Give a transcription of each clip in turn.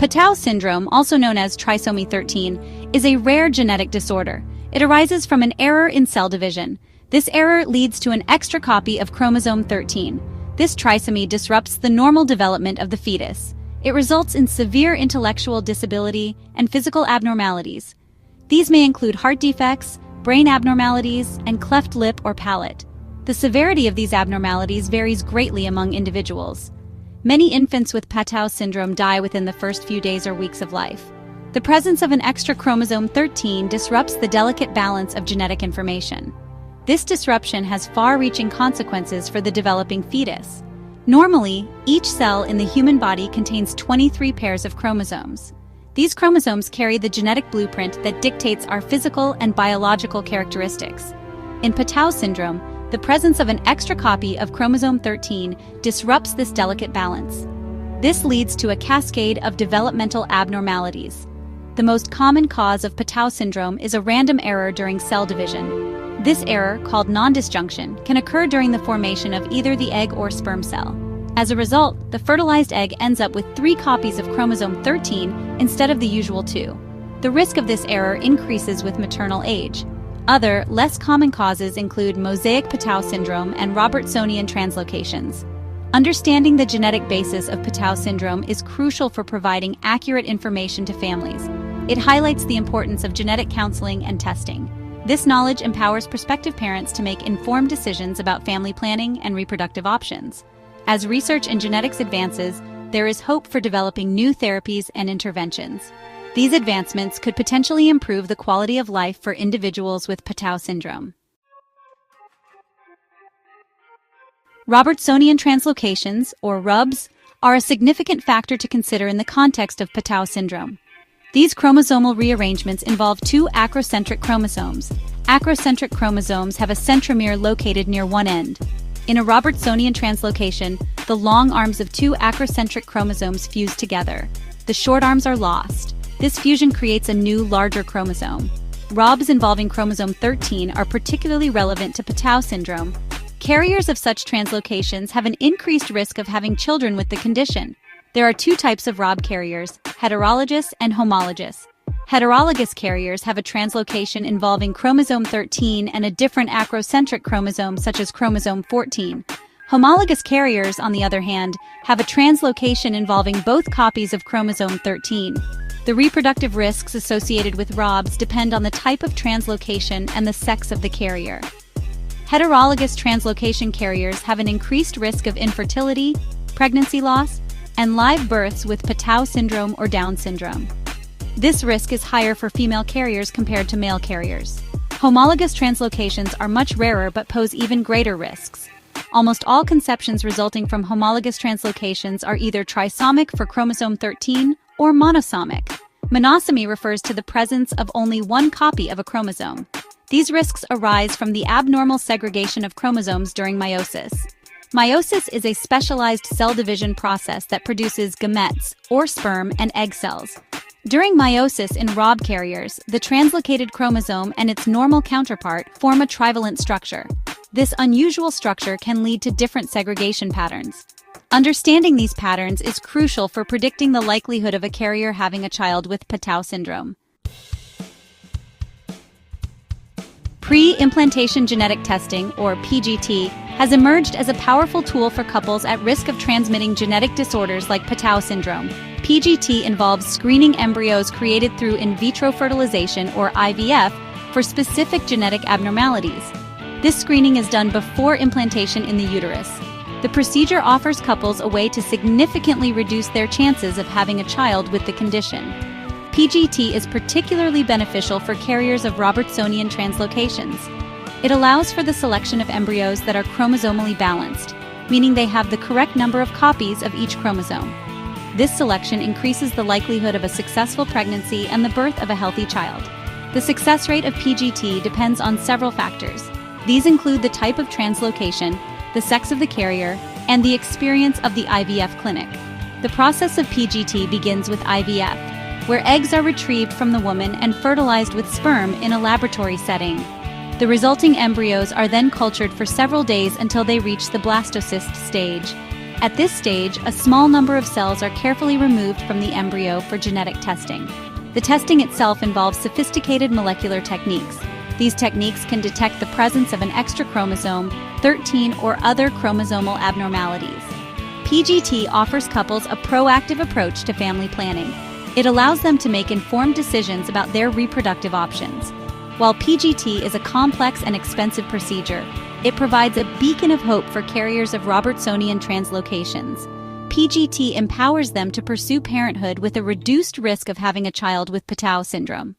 Patau syndrome, also known as trisomy 13, is a rare genetic disorder. It arises from an error in cell division. This error leads to an extra copy of chromosome 13. This trisomy disrupts the normal development of the fetus. It results in severe intellectual disability and physical abnormalities. These may include heart defects, brain abnormalities, and cleft lip or palate. The severity of these abnormalities varies greatly among individuals. Many infants with Patau syndrome die within the first few days or weeks of life. The presence of an extra chromosome 13 disrupts the delicate balance of genetic information. This disruption has far-reaching consequences for the developing fetus. Normally, each cell in the human body contains 23 pairs of chromosomes. These chromosomes carry the genetic blueprint that dictates our physical and biological characteristics. In Patau syndrome, the presence of an extra copy of chromosome 13 disrupts this delicate balance. This leads to a cascade of developmental abnormalities. The most common cause of Patau syndrome is a random error during cell division. This error, called nondisjunction, can occur during the formation of either the egg or sperm cell. As a result, the fertilized egg ends up with 3 copies of chromosome 13 instead of the usual 2. The risk of this error increases with maternal age. Other, less common causes include mosaic Patau syndrome and Robertsonian translocations. Understanding the genetic basis of Patau syndrome is crucial for providing accurate information to families. It highlights the importance of genetic counseling and testing. This knowledge empowers prospective parents to make informed decisions about family planning and reproductive options. As research in genetics advances, there is hope for developing new therapies and interventions. These advancements could potentially improve the quality of life for individuals with Patau syndrome. Robertsonian translocations, or RUBs, are a significant factor to consider in the context of Patau syndrome. These chromosomal rearrangements involve 2 acrocentric chromosomes. Acrocentric chromosomes have a centromere located near one end. In a Robertsonian translocation, the long arms of 2 acrocentric chromosomes fuse together. The short arms are lost. This fusion creates a new, larger chromosome. ROBs involving chromosome 13 are particularly relevant to Patau syndrome. Carriers of such translocations have an increased risk of having children with the condition. There are 2 types of ROB carriers, heterologous and homologous. Heterologous carriers have a translocation involving chromosome 13 and a different acrocentric chromosome such as chromosome 14. Homologous carriers, on the other hand, have a translocation involving both copies of chromosome 13. The reproductive risks associated with ROBs depend on the type of translocation and the sex of the carrier. Heterologous translocation carriers have an increased risk of infertility, pregnancy loss, and live births with Patau syndrome or Down syndrome. This risk is higher for female carriers compared to male carriers. Homologous translocations are much rarer but pose even greater risks. Almost all conceptions resulting from homologous translocations are either trisomic for chromosome 13 or monosomic. Monosomy refers to the presence of only one copy of a chromosome. These risks arise from the abnormal segregation of chromosomes during meiosis. Meiosis is a specialized cell division process that produces gametes, or sperm, and egg cells. During meiosis in ROB carriers, the translocated chromosome and its normal counterpart form a trivalent structure. This unusual structure can lead to different segregation patterns. Understanding these patterns is crucial for predicting the likelihood of a carrier having a child with Patau syndrome. Pre-implantation genetic testing, or PGT, has emerged as a powerful tool for couples at risk of transmitting genetic disorders like Patau syndrome. PGT involves screening embryos created through in vitro fertilization, or IVF, for specific genetic abnormalities. This screening is done before implantation in the uterus. The procedure offers couples a way to significantly reduce their chances of having a child with the condition. PGT is particularly beneficial for carriers of Robertsonian translocations. It allows for the selection of embryos that are chromosomally balanced, meaning they have the correct number of copies of each chromosome. This selection increases the likelihood of a successful pregnancy and the birth of a healthy child. The success rate of PGT depends on several factors. These include the type of translocation, the sex of the carrier, and the experience of the IVF clinic. The process of PGT begins with IVF, where eggs are retrieved from the woman and fertilized with sperm in a laboratory setting. The resulting embryos are then cultured for several days until they reach the blastocyst stage. At this stage, a small number of cells are carefully removed from the embryo for genetic testing. The testing itself involves sophisticated molecular techniques. These techniques can detect the presence of an extra chromosome, 13, or other chromosomal abnormalities. PGT offers couples a proactive approach to family planning. It allows them to make informed decisions about their reproductive options. While PGT is a complex and expensive procedure, it provides a beacon of hope for carriers of Robertsonian translocations. PGT empowers them to pursue parenthood with a reduced risk of having a child with Patau syndrome.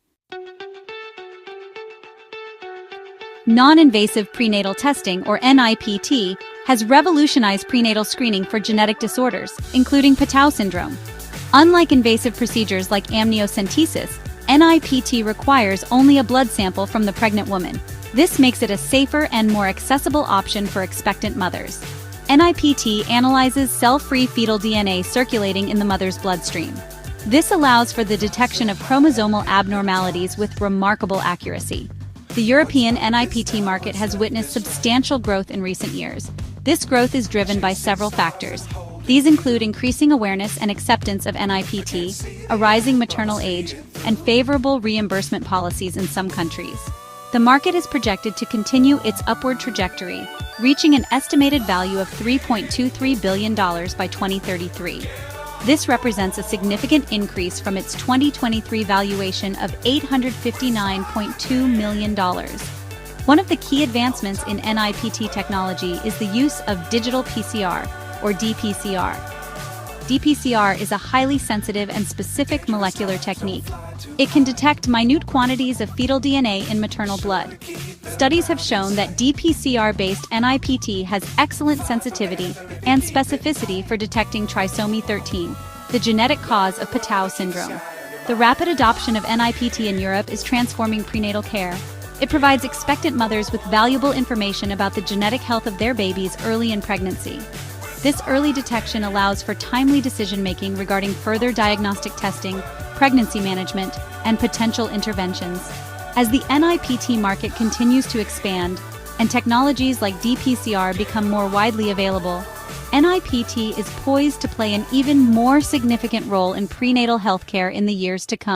Non-invasive prenatal testing, or NIPT, has revolutionized prenatal screening for genetic disorders, including Patau syndrome. Unlike invasive procedures like amniocentesis, NIPT requires only a blood sample from the pregnant woman. This makes it a safer and more accessible option for expectant mothers. NIPT analyzes cell-free fetal DNA circulating in the mother's bloodstream. This allows for the detection of chromosomal abnormalities with remarkable accuracy. The European NIPT market has witnessed substantial growth in recent years. This growth is driven by several factors. These include increasing awareness and acceptance of NIPT, a rising maternal age, and favorable reimbursement policies in some countries. The market is projected to continue its upward trajectory, reaching an estimated value of $3.23 billion by 2033. This represents a significant increase from its 2023 valuation of $859.2 million. One of the key advancements in NIPT technology is the use of digital PCR, or dPCR. dPCR is a highly sensitive and specific molecular technique. It can detect minute quantities of fetal DNA in maternal blood. Studies have shown that dPCR-based NIPT has excellent sensitivity and specificity for detecting trisomy 13, the genetic cause of Patau syndrome. The rapid adoption of NIPT in Europe is transforming prenatal care. It provides expectant mothers with valuable information about the genetic health of their babies early in pregnancy. This early detection allows for timely decision-making regarding further diagnostic testing, pregnancy management, and potential interventions. As the NIPT market continues to expand and technologies like dPCR become more widely available, NIPT is poised to play an even more significant role in prenatal healthcare in the years to come.